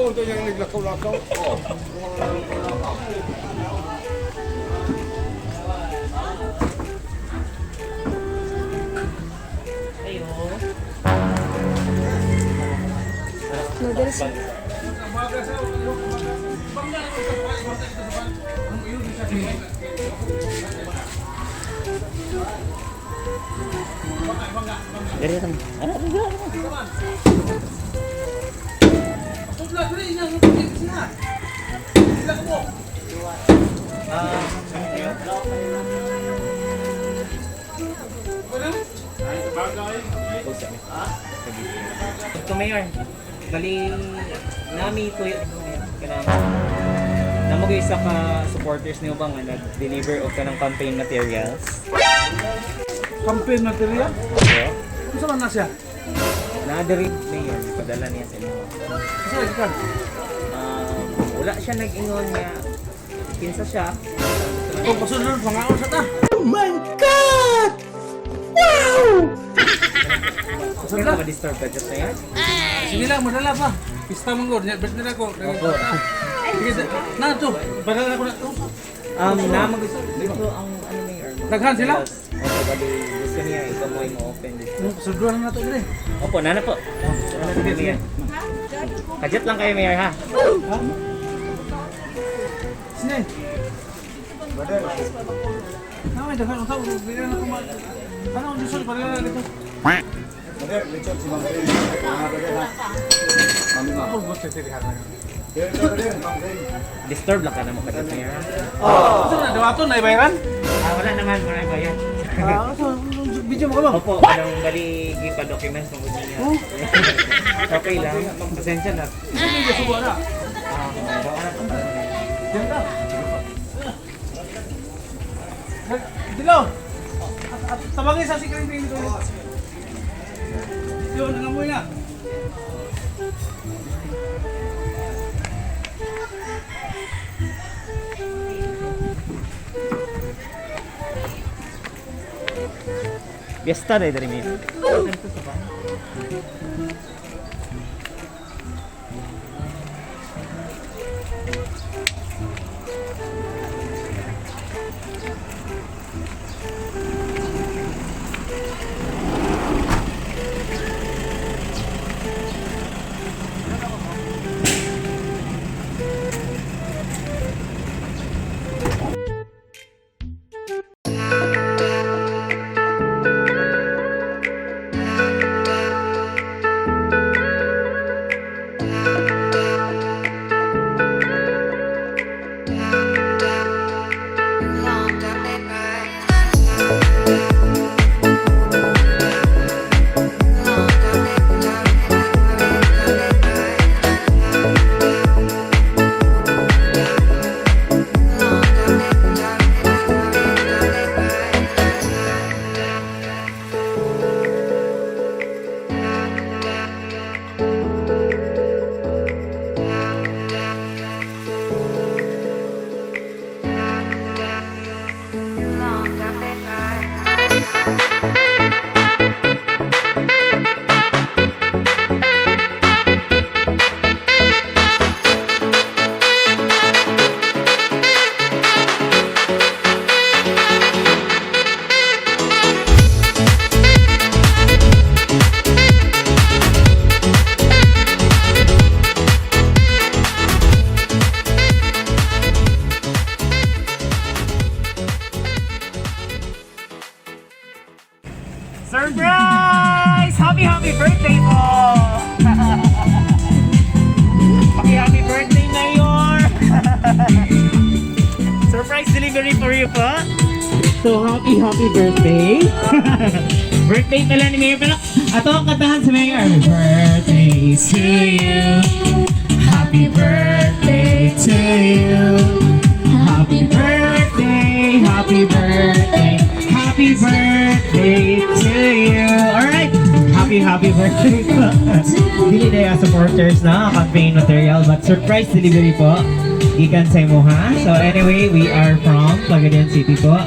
Ito yung naglakaw-lakaw. Noodles. Dari kan. Ano juga? Ito Mayor, bali nami ko yung namag isa ka supporters niyo ba nga nag-deliver o ka ng campaign materials? Campaign material? Oo. Kung saan na siya? Na-deliver Mayor, ipadala niya sa inyo. Saan ka? Wala siya nag-ingon niya. Kinsa siya. Kung pasunod, pangaon sa ta. Oh my God! Wow! Saan ka ma-disturb ka dyan na yan? Sige lang, madala pa. Pista mong god, bet nila ko. Sige, na to. Padala ko na to. Namag dito ang ano Mayor. Daghan sila? Opo, bali gusto niya ikaw mo i-open dito. Pasunod na to dire. Opo, nana po. Sige, sige. Kajat lang kayo Mayor ha. Sine. Namay daghan ang tao, bigyan na ko ma. Ano ang gusto padala dito? Mother, lechon si Maam Lee. Kami ma. Ako gusto sa Harana. Disturb lang ka na mo kajat Mayor. Gusto na dawaton na ibayaran? Wala naman mo na ba yan? Video mo ka ba? Opo, anong bali gipa-documents mo niya. Okay lang, pasensya na. Hindi subo na. Baka na po. Diyan ka. Dilo. At tabangin sa secret dito. Yun, nangamoy na. Fiesta deh dari ini. Surprise! Happy birthday po! Happy birthday, Mayor! Surprise delivery for you po! So, happy birthday! Birthday pala ni Mayor pala. Ato ang katahan sa Mayor. Happy birthday to you! Happy birthday to you! Happy birthday! Happy birthday! Happy birthday to you! Alright! Happy birthday po! Dili na yung supporters na campaign material but surprise delivery po. Ikan sa imoha. So anyway, we are from Pagdagan City po.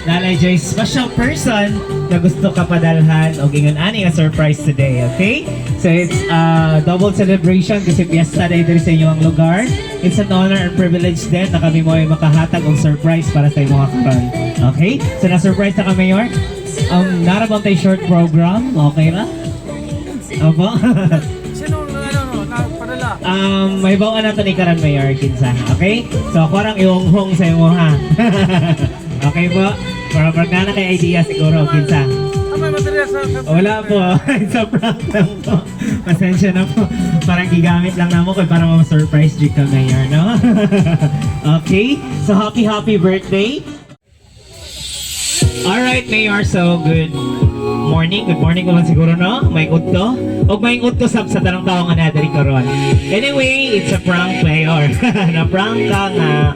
Lalay Joy, special person na gusto ka padalhan o gingan ani nga surprise today, okay? So it's double celebration kasi fiesta day diri sa inyong lugar. It's an honor and privilege din na kami mo ay makahatag og surprise para sa imong karon. Okay? So na-surprise na kami, Mayor. Narabang tayo short program, okay ra? Opo? Sino nagpadala? May bawaan nato ni karan Mayor kinsa, okay? So ako rang iwonghong sa imoha. Okay po? Para magkana kay idea siguro kinsa. May material sa... Wala po. It's a prank lang po. Pasensya na po. Parang gigamit lang namo kay para ma-surprise jig ka Mayor, no? Okay? So happy birthday. Alright, Mayor. So good morning. Good morning ko lang siguro, no? May udto. O may udto sa tanong tao nga na dari karon. Anyway, it's a prank, Mayor. Na-prank ka nga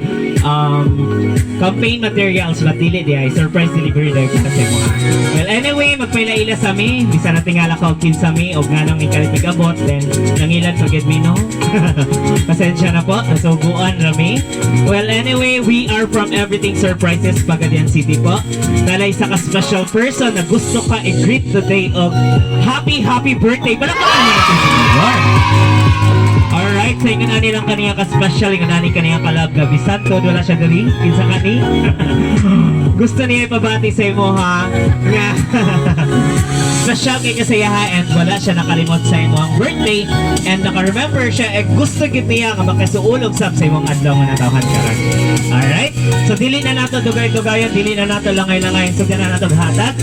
campaign materials na dili di ay surprise delivery dahil kita sa mga. Well, anyway, magpaila-ila sa mi. Bisa na tingala ka og kinsa mi og nganong ikalig abot then nangilan pagid mi no. Pasensya na po, nasuguan rami. Well, anyway, we are from EverythingSurprises, Pagadian City po. Nalay sa ka-special person na gusto ka i-greet today of happy birthday. Balakaran mo natin sa Lord. Alright, so yung nani lang kaniya ka-special, yung nani kaniya ka-love gabisan. So, wala siya dali, kinsa kani. Gusto niya ipabati sa imoha nga special kay kasayaha and wala siya nakalimot sa imong birthday and naka-remember siya gusto gid niya nga makasuulog sab sa imong adlaw nga natawhan karon. Alright? So dili na nato dugay-dugayon, dili na nato langay-langay, so na nato hatag.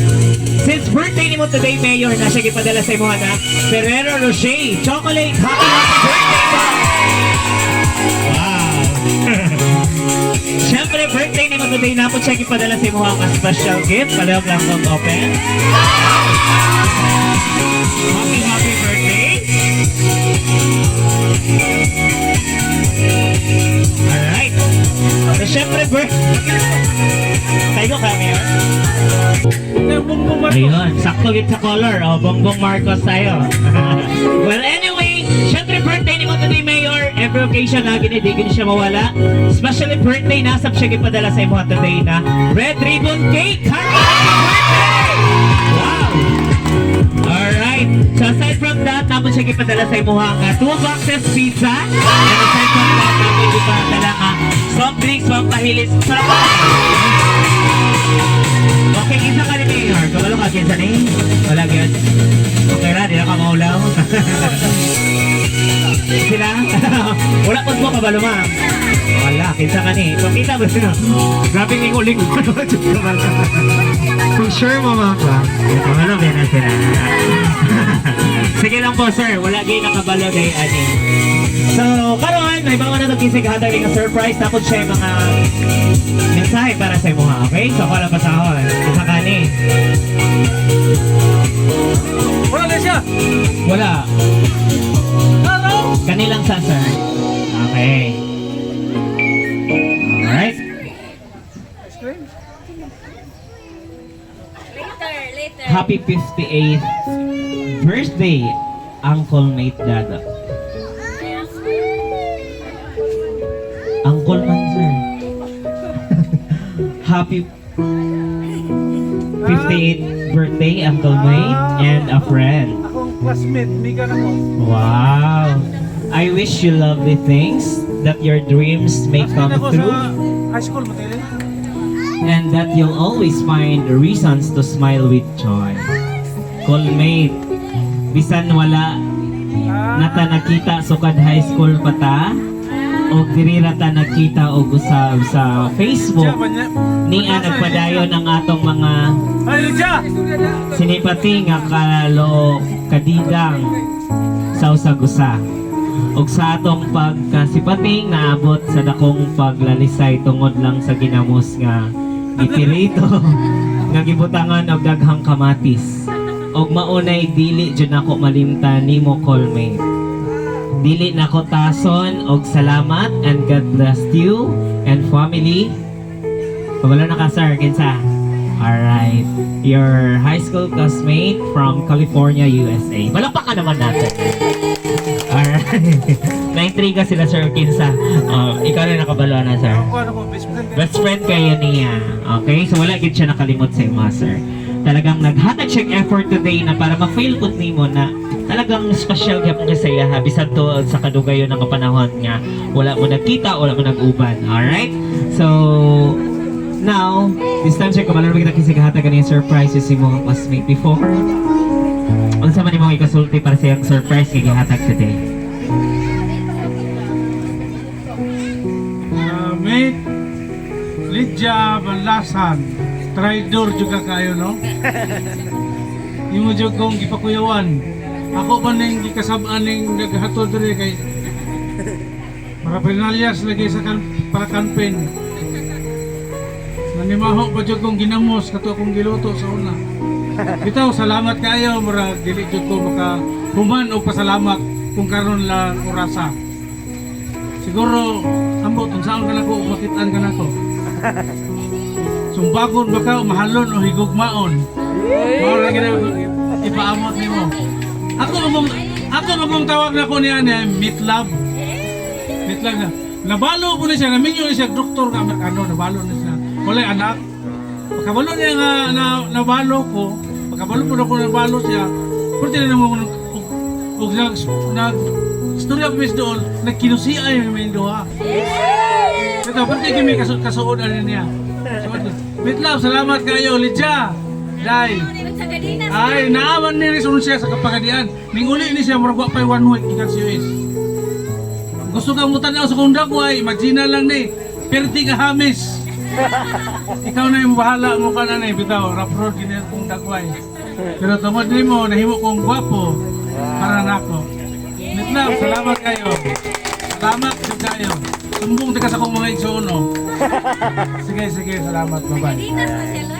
Since birthday nimo today, Mayor, na siya gipadala sa imong anak, Ferrero Rocher chocolate. Happy birthday po! Wow! Siyempre, birthday ni mo today na po siya ipadala sa imoha ka special gift. Palawag lang kong open. Happy birthday! Alright. So, siyempre, tayo ka, Mayor. Ayun, sakto git sa color. O, Bongbong Marcos tayo. Well, anyway, siyempre, birthday ni mo today, Mayor. Every occasion na ginidigin siya mawala. Especially birthday, nasab siya ipadala sa imo today na red ribbon cake. Happy birthday! Wow! Alright. So aside from that, tapos siya ipadala sa imo nga 2 boxes pizza. And aside from that, tapos ipadala nga soft drinks, pampahilis. Sarap ba? Okay, kinsa ka ni Mayor? Kabalo ka, kinsa ni? Wala yun. Okay na, di na ka maulaw. Sila? Wala po mo kabalo, ma'am. Wala, kinsa ka ni. Pakita ba sila? Grabe ng uling ko. Kung sure mo, ma'am. Kabalo, din na sila. Sige lang po, sir. Wala kayo nakabalo kay Ani. So, karon may mga natagkisig hatag ng surprise. Tapos siya yung mga mensahe para sa imo, okay? So, ako lang pasahon. Kinsa ka ni. Wala na siya! Wala. Kanilang sa sir. Okay. Alright. Later. Happy 58th birthday, Uncle Mate Dada. Uncle man, sir. Happy 58th birthday, Uncle Mate, and a friend. Akong classmate, biga na mo. Wow! I wish you lovely things, that your dreams may come Ako true, sa high school, matili. and that you'll always find reasons to smile with joy. Callmate, bisan wala nata nakita sukad high school pa ta, o diri ra ta nakita og usab sa Facebook, niya nagpadayon ang atong mga Ay, Lydia! sinipati nga kalo kadidang sa usagusa. Og sa atong pagkasipating naabot sa dakong paglalisay tungod lang sa ginamos nga gipirito nga gibutangan og daghang kamatis. Og maunay dili jud nako malimtan nimo, Callmate. Dili nako tason og salamat and God bless you and family. Pabalo na ka, sir, kinsa? Alright, your high school classmate from California, USA. Palakpakan naman natin. Alright. Na-intriga sila, sir, kinsa. Ikaw rin nakabalo na, sir. Ako, best friend Best friend kayo niya. Okay? So wala gid siya nakalimot sa imo, sir. Talagang naghatag siyang effort today na para ma-feel po nimo na talagang special gyapon kay saya ha bisan to sa kadugayon ng panahon nga wala mo nagkita, wala mo nag-uban. Alright? So now, this time sir, kamalaro kita kisigahatag kaniyang surprises si mo classmate before. Unsa man imong ikasulti para sa iyang surprise kay gihatag today? Mate, Lidya Banlasan, traidor juga kayo, no? Yung mo dyan kong gipakuyawan. Ako pa nang gikasabaan ng naghatod rin kay parapenalyas lagi sa para campaign. Nanimaho pa dyan kong ginamos kato akong giluto sa una. Bitaw, salamat kayo, murag dili dyan ko maka human o pasalamat kung karon lang orasa. Siguro, ambot, kung saan ka na ko, makitaan ka na ko. Sumbagon ba ka, mahalon o higugmaon. Mara gina, ipaamot ni mo. Ako namang tawag na ko niya niya, meat love. Meat love na. Nabalo po na siya, naminyo na siya, doktor nga Amerikano, nabalo na siya. Walay anak. Pagkabalo niya nga, nabalo ko, pagkabalo po na ko nabalo siya, pwede na naman kung istorya ko doon, nagkinusiya yung Mendoza. Ito, pwede kami kasuod niya. Meat love, salamat kayo, Lidya. Day. Ay, naaman ni Rizon siya sa kapagadian. Ning uli ni siya, maragwa pa 1 week ikan si US. Gusto kang mutanaw sa kunda ko ay, imagine lang ni, perti ka hamis. Ikaw na yung bahala mo ka na na, bitaw, rap road gina kong dagway. Pero tumad ni mo, nahimo kong gwapo, para na ako. Meat love, salamat kayo. Salamat din kayo. Sumbong ka sa kong mga igsono. Sige, salamat. Bye-bye.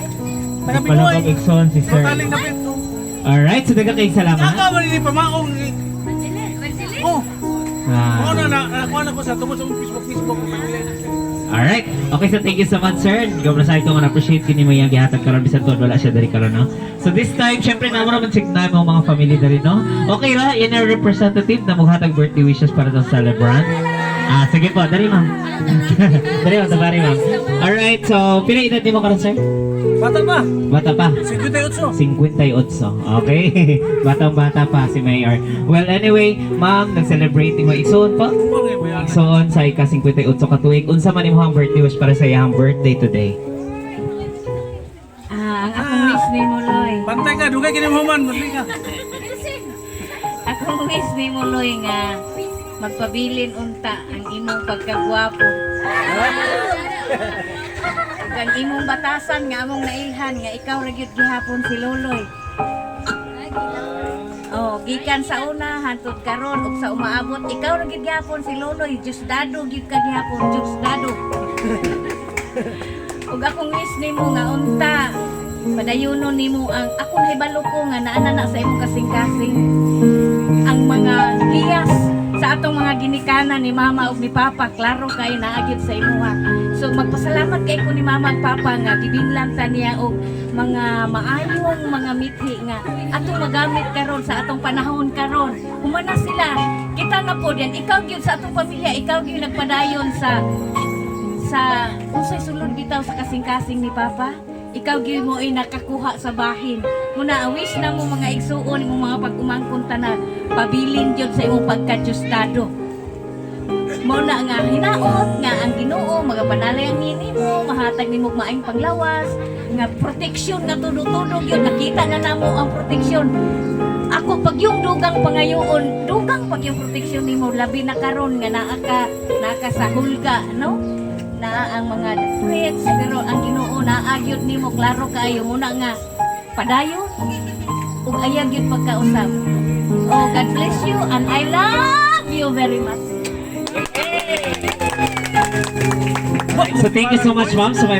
Palang Igsoon si sir. Taling na pito. Alright, so daga kayong salamat. Saka man ini pamaong. Oh. Ah. Ako na ko sa tungkol sa Facebook. Alright. Okay, so thank you so much, sir. Gawin na sa ito, appreciate kini mo yung gihatag karon bisan tuod wala siya dari karon, no? So this time, syempre na mo naman signal mo mga family dari, no? Okay ra, yan ang representative na maghatag birthday wishes para sa celebrant. Sige po, dari ma'am. Dari ma'am. Alright, so pila edad mo karon, sir? Bata pa. 58. Okay. Batang-bata pa si Mayor. Well, anyway, ma'am, nag-celebrate mo igsoon pa. Igsoon sa ika-58 katuig. Unsa man imong birthday wish para sa iyang birthday today? Ang akong wish ni Loloy. Pantay ka, dugay kini mo man, pantay ka. Akong wish ni Loloy nga magpabilin unta ang imong pagkagwapo. Ang imong batasan nga among nailhan nga ikaw ra gyud gihapon si Loloy. Oh, gikan sa una hantod karon ug sa umaabot ikaw ra gyud gihapon si Loloy, Diosdado gyud ka gihapon, Diosdado. Ug akong wish nimo nga unta padayonon nimo ang akong hibalo ko nga naana na sa imong kasing-kasing ang mga liyas sa atong mga ginikanan ni mama ug ni papa, klaro kay naagyud sa imuha. So magpasalamat kay ko ni mama ug papa nga gibinlan ta niya og mga maayong mga mithi nga atong magamit karon sa atong panahon karon. Humana sila, kita na po diyan ikaw gyud sa atong pamilya, ikaw gyud nagpadayon sa unsay sulod bitaw sa kasing-kasing ni papa. Ikaw gyud mo ay nakakuha sa bahin. Muna wish na mo mga igsuon mo mga pag-umangkon tanan, pabilin gyud sa imong pagka-Diosdado. Muna nga hinaot nga ang Ginoo magapanalay ang nimo, mahatag nimo maayong panglawas, nga proteksyon nga tudo-tudo gyud nakita na namo ang proteksyon. Ako pag yung dugang pangayoon, dugang pag yung proteksyon nimo labi na karon nga naka sa hulga, no? Na ang mga threats pero ang Ginoo naagyod nimo klaro kaayo muna nga padayon ug ayag gyud pagkausap. Oh, God bless you and I love you very much. So thank you so much, ma'am, sa may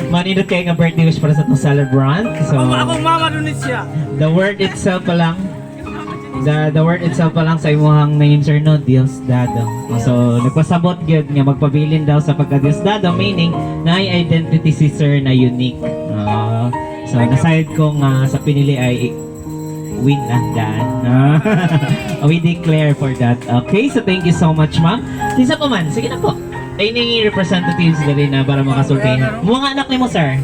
manindot kayo nga birthday wish para sa itong celebrant. So Akong mama dunit siya. the word itself pa lang sa imohang name, sir, no, Diosdado. So nagpasabot gyud nga magpabilin daw sa pagka-Diosdado, meaning na identity si sir na unique. So naside ko nga sa pinili ay win na dan. We declare for that. Okay, so thank you so much, ma'am. Isa pa man, sige na po. ay ningi representatives dali na para makasultihan. Mga anak ni mo, sir?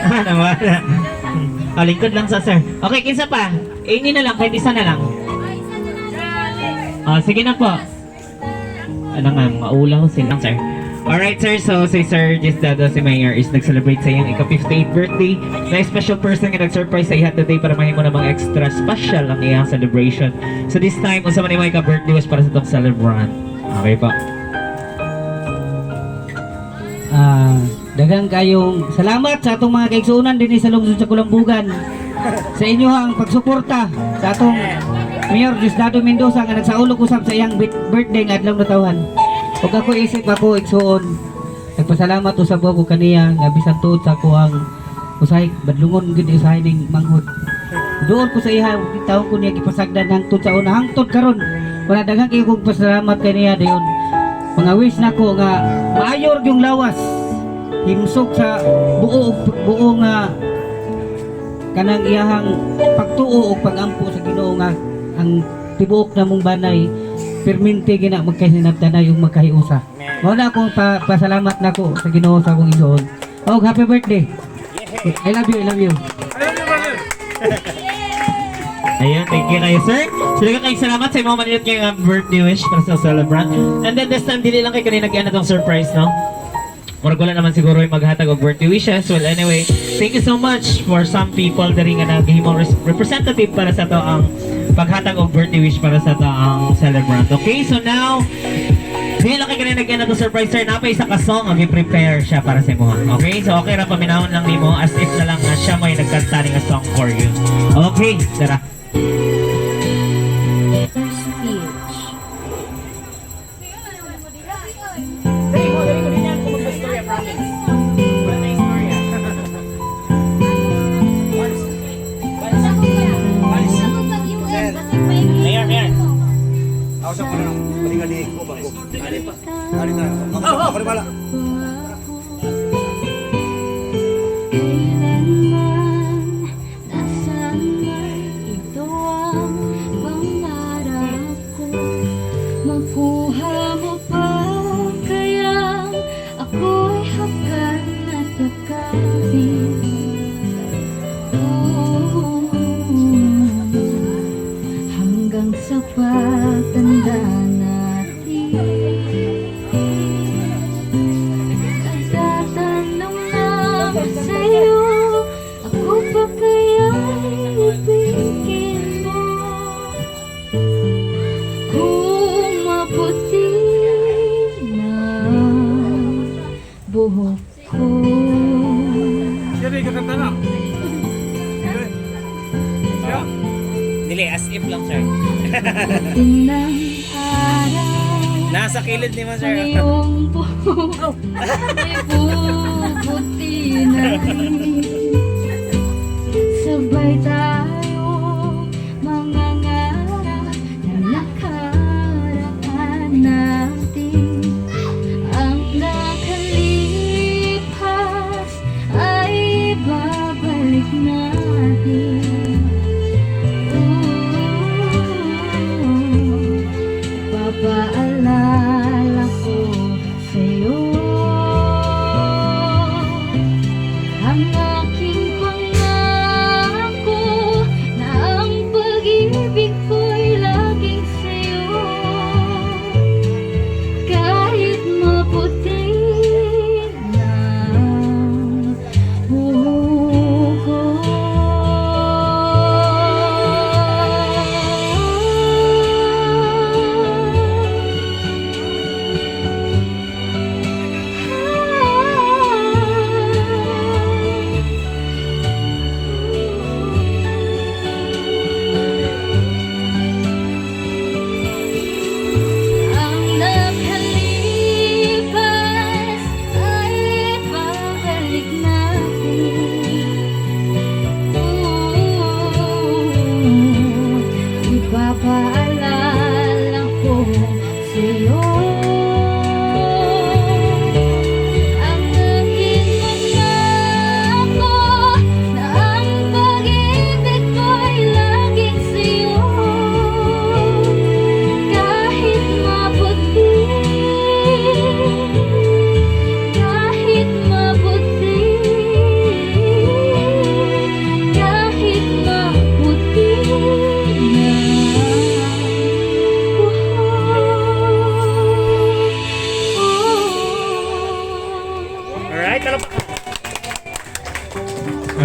Naman. Lingkod lang sa sir. Okay, kinsa pa? Ini na lang, kahit isa na lang. Sige na po. Ano nga, maulaw sila, sir. Alright, sir. So, si Sir Diosdado, si Mayor, is nag-celebrate sa iyang ika-58th birthday. Na special person nga nag-surprise sa iya today para mahimo namang extra special ang iyang celebration. So, this time, unsa man yung ika-birthday was para sa itong celebrant. Okay po. Daghang kayong salamat sa atong mga kaigsuonan din sa lungsod sa Kolambugan. Sa inyo ang pagsuporta sa atong Mayor Diosdado Mendoza nga nagsaulog usab sa iyang birthday nga adlaw natawhan. Ug ako isip ako igsuon. Nagpasalamat usab ko kaniya nga bisan tuod sa ako ang usahay badlungon gid usahay ning manghod. Doon ko sa iya taon ko niya gipasagdan hangtod sa una hangtod karon. Wala daghang kayo kong pasalamat kaniya dayon. Mga wish nako nga maayor yung lawas. Himsok sa buo nga kanang iyahang pagtuo o pagampo sa Ginoo nga ang tibuok na mong banay perminti gina magkahinabtanay yung magkahiusa. Mao na akong pasalamat nako sa Ginoo sa akong igsoon. Oh, happy birthday. I love you, I love you. Ayun, thank you kayo, sir. Sila kayong salamat sa mga manilot kayong birthday wish para sa celebrant. And then this time, dili lang kayo kanina nag-ian na itong surprise, no? Murag wala naman siguro yung maghatag of birthday wishes. Well, anyway, thank you so much for some people na rin nga naghihimong representative para sa to ang paghatag of birthday wish para sa to ang celebrant. Okay, so now, dili lang kayo kanina nag-ian na itong surprise, sir. Napay isa ka song, mag-prepare siya para sa imoha. Okay, so okay ra paminahon lang nimo as if na lang siya may nagkanta ring a song for you. Okay, tara. Ako sa parang palingalig ko ba ko. Ali na. Ako rin pala. Sa pagtanda natin, nagtatanong lang sa'yo, ako pa kaya'y ibigin mo kung maputi na buhok ko. Jadi kakanta na. Dili, as if lang, sir. Tinang araw, Nasa kilid ni mo, sir. iyong buhok ay bubuti na rin. Sabay tayo mga ngarap na nakaraan natin. Ang nakalipas ay babalik natin. Paalala ko sa'yo ang aking pangako na ang pag-ibig ko'y laging sa'yo kahit maputi na buhok ko.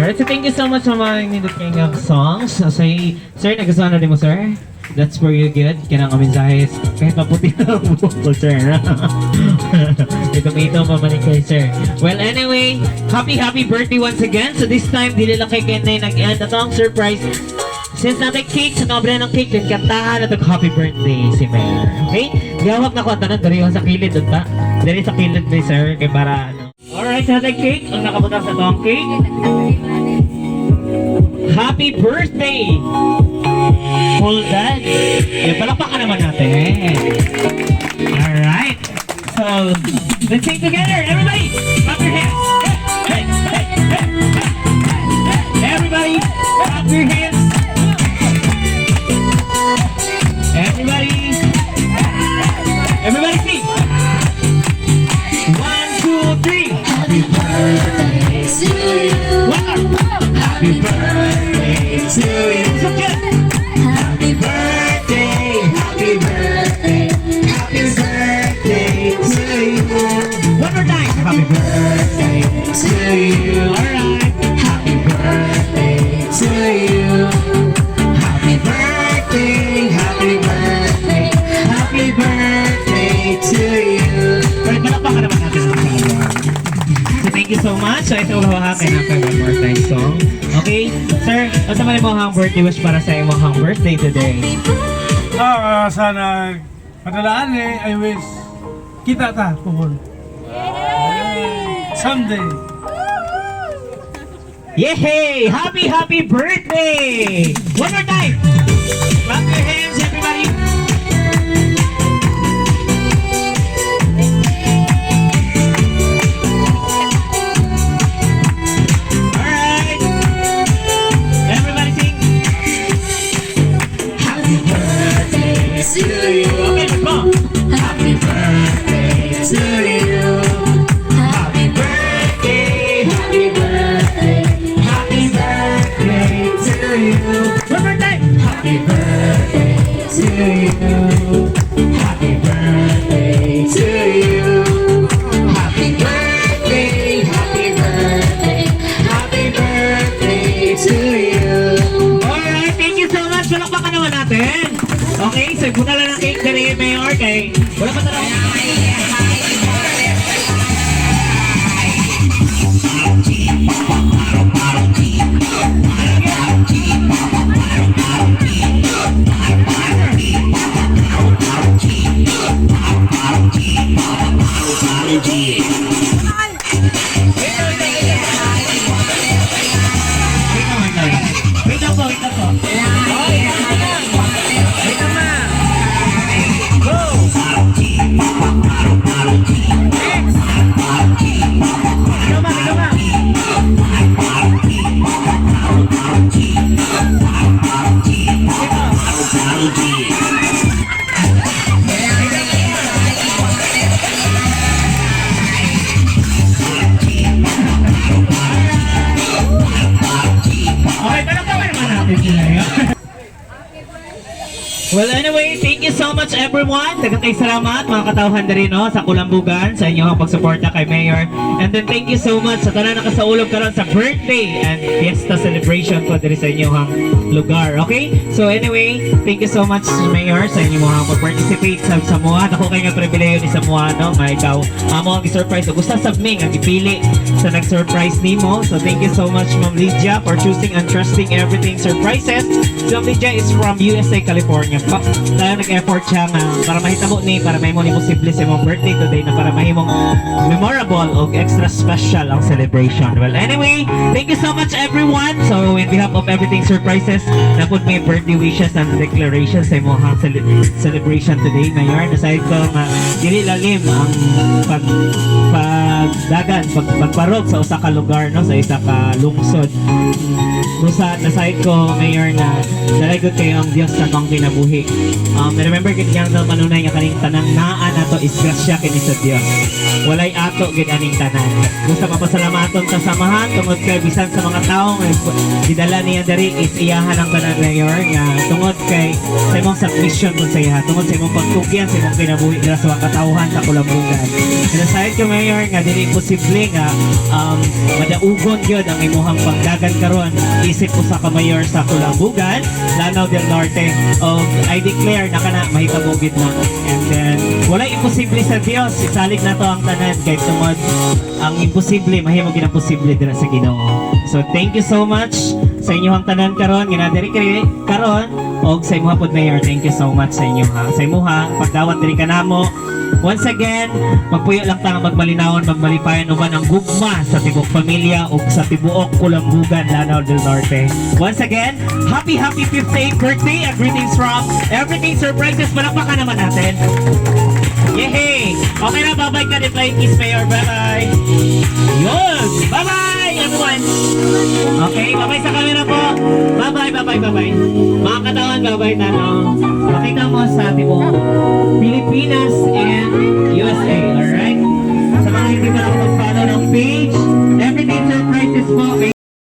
Alright, so thank you so much sa mga nindot kayong songs. So, say, sir, nagustuhan na din mo, sir? That's for you good. Kaya nga mensahe, kahit maputi na ang buhok ko, sir. Ito pa man kay sir. Well, anyway, happy birthday once again. So this time, dili lang kay Kenay nag-end. Ito ang surprise. Since natin cake, sa nobre ng cake, din kantahan na ito happy birthday si Mayor. Okay? Gawag na ko, tanong, dari sa kilid, doon ta? Dari sa kilid ni sir, kay para ano. Alright, sa natin cake, ang nakabutang sa itong cake. Happy birthday! Full dad. Palakpakan naman natin. Alright. So, let's sing together. Everybody, clap your hands. Hey, hey, hey, hey. Everybody, clap your hands. Everybody sing. 1, 2, 3. Happy birthday to you. One more. Happy birthday to you. So good. Happy birthday, happy birthday, happy birthday to you. One more time. Happy birthday to you. Alright. Happy birthday to you. Happy birthday, happy birthday, happy birthday to you. Alright, malakpakan naman natin ang mga. So thank you so much. So ito hawakan natin one more time song. Okay, sir, ano naman yung imohang birthday wish para sa imohang birthday today? Sana padalaan I wish kita ta puhon. Someday. Yay! Happy birthday! One more time! Clap your hands, everybody! Alright! Everybody sing! Happy birthday to you! Okay, let's go! Happy birthday to you! Happy birthday! Happy birthday! Happy birthday to you! One more time! Happy birthday to you! Happy birthday to you! Happy birthday! Happy birthday! Happy birthday to you! Alright, thank you so much! Palakpakan naman natin! Okay, so punta lang ng cake na rin Mayor kay... Wala pa talaga. Well, anyway, thank you so much everyone. Daghang kay salamat mga katawhan diri no sa Kolambugan sa inyong pagsuporta kay Mayor. And then thank you so much sa tanan nakasaulog karon sa birthday and fiesta celebration ko diri sa inyong lugar. Okay? So anyway, thank you so much Mayor sa inyong pag-participate sa mga ako kay nga pribilehiyo ni sa mga no nga ikaw amo ang surprise o gusto sa ming ang ipili sa nag-surprise nimo. So thank you so much Maam Lydia for choosing and trusting EverythingSurprises. So Maam Lydia is from USA, California. Dahil nag-effort siya nga para mahitabo ni para may mo ni posible sa imong birthday today na para mahimong memorable o extra special ang celebration. Well, anyway, thank you so much everyone. So, in behalf of EverythingSurprises, napod may birthday wishes and declarations sa imong celebration today, Mayor. Nasahid ko nga dili lalim ang pagdagan, pagparog sa usa ka lugar, no, sa isa ka lungsod. Nasahid ko, Mayor, na dalay ko kayo ang Diyos sa mga kinabuhi. Remember gid yang manunay nga kaning tanang naa nato is grasya kini sa Dios. Walay ato gid aning tanan. Gusto mapasalamaton ta samahan tungod kay bisan sa mga tawo nga gidala niya diri is iyahan ang tanan Mayor nga tungod kay sa imong submission kun sa iya, tungod sa imong pagtugyan sa imong kinabuhi dira sa katawhan sa Kolambugan. Nasayod ko Mayor nga dili posible nga madaugon gyud ang imuhang pagdagan karon isip usa ka mayor sa Kolambugan Lanao del Norte. I declare na kana mahitabo gid na. And then wala imposible sa Dios, isalig na to ang tanan kay tungod ang imposible mahimo gid ang posible dira sa Ginoo. So thank you so much sa inyong tanan karon ginadiri kay karon og sa imuha pod mayor. Thank you so much sa inyo ha. Sa imuha pagdawat diri kanamo. Once again, magpuyo lang ta magmalinawon, magmalipayan uban ang gugma sa tibok pamilya ug sa tibuok Kolambugan Lanao del Norte. Once again, happy 58th birthday at greetings from EverythingSurprises. Palakpakan naman natin. Yehey! Okay na, bye-bye ka ni Flying Kiss Mayor. Bye-bye! Yun! Bye-bye everyone! Okay, bye-bye sa camera po. Bye-bye, bye-bye, bye-bye. Mga katawan, bye-bye na no. Pakita mo sa tibok Pilipinas and